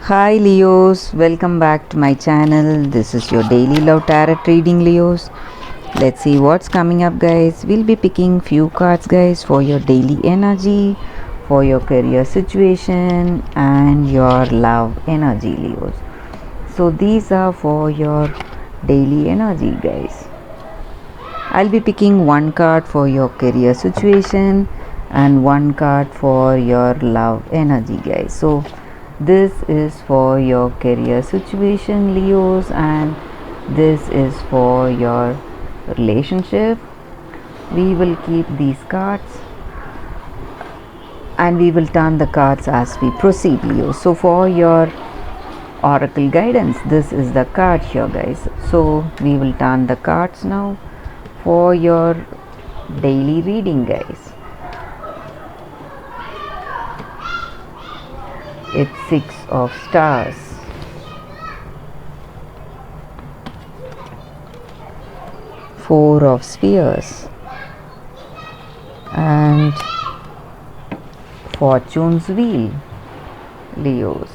Hi Leos, welcome back to my channel. This is your daily love tarot reading, Leos. Let's see what's coming up, guys. We'll be picking few cards, guys, for your daily energy, for your career situation, and your love energy, Leos. So these are for your daily energy, guys. I'll be picking one card for your career situation and one card for your love energy, guys. So this is for your career situation, Leos, and this is for your relationship. We will keep these cards and we will turn the cards as we proceed, Leo. So for your oracle guidance, this is the card here, guys. So we will turn the cards now for your daily reading, guys. It's Six of Stars, Four of Spheres, and Fortune's Wheel, Leos.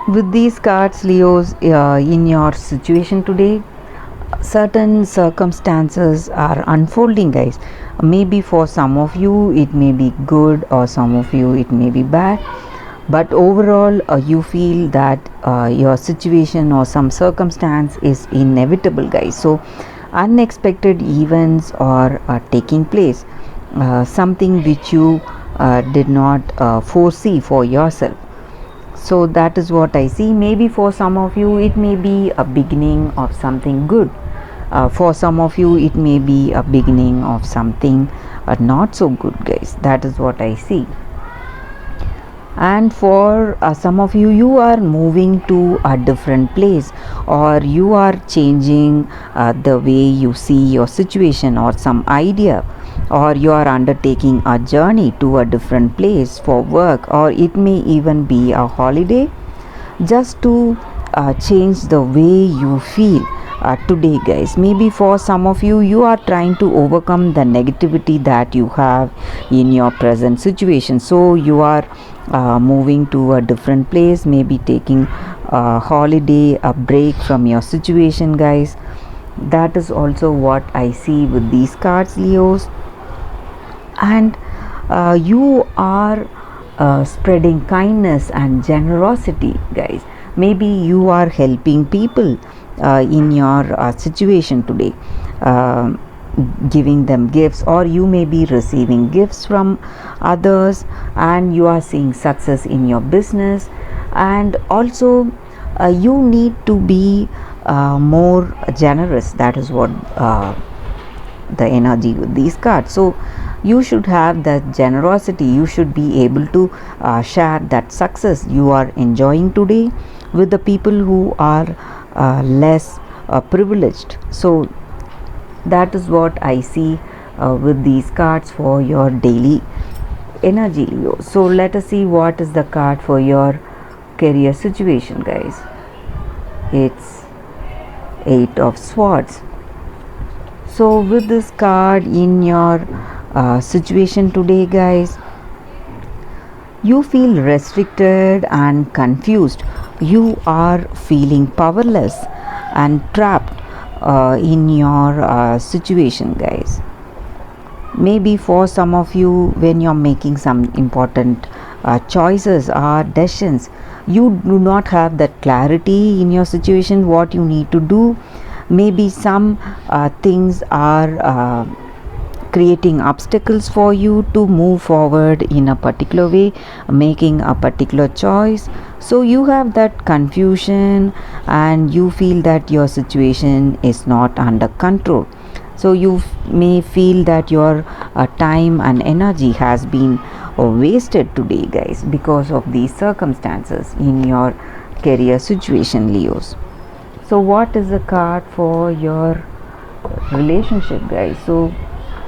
With these cards, Leos, in your situation today, certain circumstances are unfolding, guys. Maybe for some of you it may be good, or some of you it may be bad, but overall you feel that your situation or some circumstance is inevitable, guys. So unexpected events are taking place, something which you did not foresee for yourself. So that is what I see. Maybe for some of you it may be a beginning of something good. For some of you it may be a beginning of something not so good, guys. That is what I see. And for some of you, you are moving to a different place, or you are changing the way you see your situation or some idea, or you are undertaking a journey to a different place for work, or it may even be a holiday, just to change the way you feel today, guys. Maybe for some of you, you are trying to overcome the negativity that you have in your present situation. So you are moving to a different place, maybe taking a holiday, a break from your situation, guys. That is also what I see with these cards, Leos. And you are spreading kindness and generosity, guys. Maybe you are helping people in your situation today, giving them gifts, or you may be receiving gifts from others, and you are seeing success in your business. And also you need to be more generous. That is what the energy with these cards. So you should have that generosity. You should be able to share that success you are enjoying today with the people who are less privileged. So that is what I see with these cards for your daily energy, Leo. So let us see what is the card for your career situation, guys. It's Eight of Swords. So with this card in your situation today, guys, you feel restricted and confused. You are feeling powerless and trapped in your situation, guys. Maybe for some of you, when you're making some important choices or decisions, you do not have that clarity in your situation what you need to do. Maybe some things are creating obstacles for you to move forward in a particular way, making a particular choice. So you have that confusion and you feel that your situation is not under control. So you may feel that your time and energy has been wasted today, guys, because of these circumstances in your career situation, Leos. So what is the card for your relationship, guys? So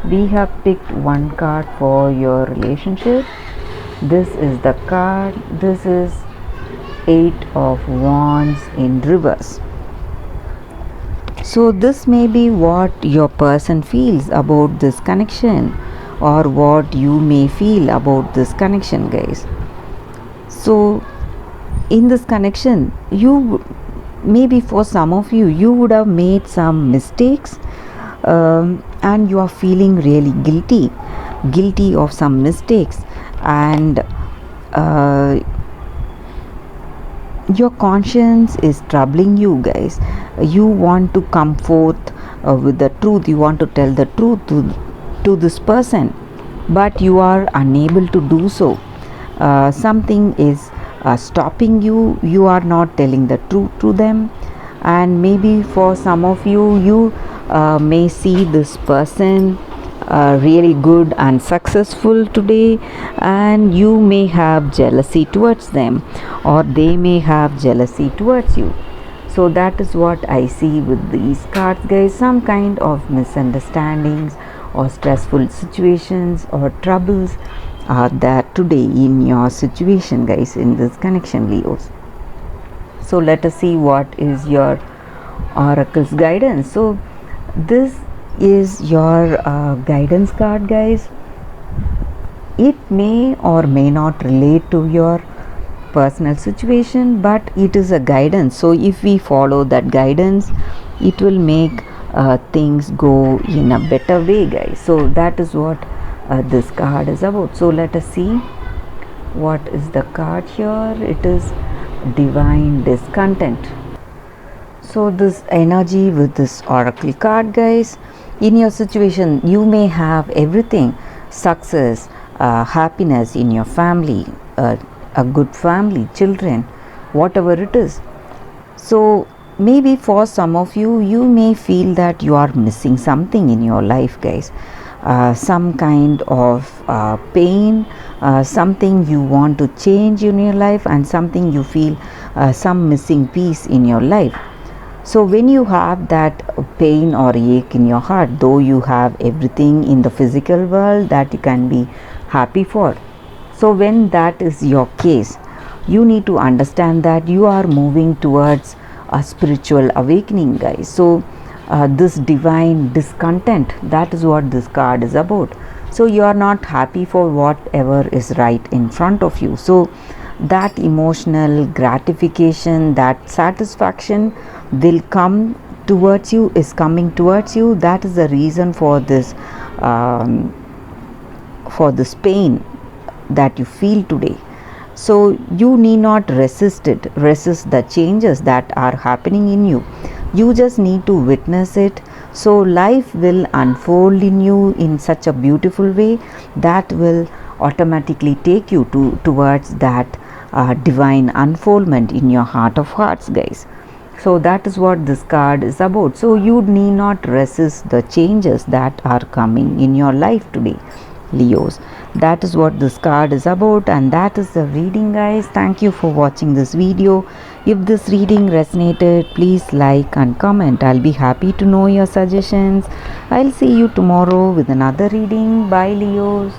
we have picked one card for your relationship. This is the card. This is Eight of Wands in reverse. So this may be what your person feels about this connection, or what you may feel about this connection, guys. So in this connection, you maybe for some of you, you would have made some mistakes, and you are feeling really guilty of some mistakes, and your conscience is troubling you guys. You want to come forth with the truth, you want to tell the truth to this person, but you are unable to do so. Something is stopping you, you are not telling the truth to them. And maybe for some of you, you may see this person really good and successful today, and you may have jealousy towards them, or they may have jealousy towards you. So that is what I see with these cards, guys. Some kind of misunderstandings or stressful situations or troubles are there today in your situation, guys, in this connection, Leos. So let us see what is your oracle's guidance. So this is your guidance card, guys. It may or may not relate to your personal situation, but it is a guidance. So if we follow that guidance, it will make things go in a better way, guys. So that is what this card is about. So let us see what is the card here. It is divine discontent. So this energy with this oracle card, guys, in your situation, you may have everything: success, happiness in your family, a good family, children, whatever it is. So maybe for some of you, you may feel that you are missing something in your life, guys. Some kind of pain, something you want to change in your life, and something you feel some missing piece in your life. So when you have that pain or ache in your heart, though you have everything in the physical world that you can be happy for, so when that is your case, you need to understand that you are moving towards a spiritual awakening, guys. So this divine discontent, that is what this card is about. So you are not happy for whatever is right in front of you. So that emotional gratification, that satisfaction will come towards you, is coming towards you. That is the reason for this pain that you feel today. So you need not resist the changes that are happening in you. You just need to witness it. So life will unfold in you in such a beautiful way that will automatically take you towards that divine unfoldment in your heart of hearts, guys. So that is what this card is about. So you need not resist the changes that are coming in your life today, Leos. That is what this card is about, and that is the reading, guys. Thank you for watching this video. If this reading resonated, please like and comment. I'll be happy to know your suggestions. I'll see you tomorrow with another reading. Bye, Leos.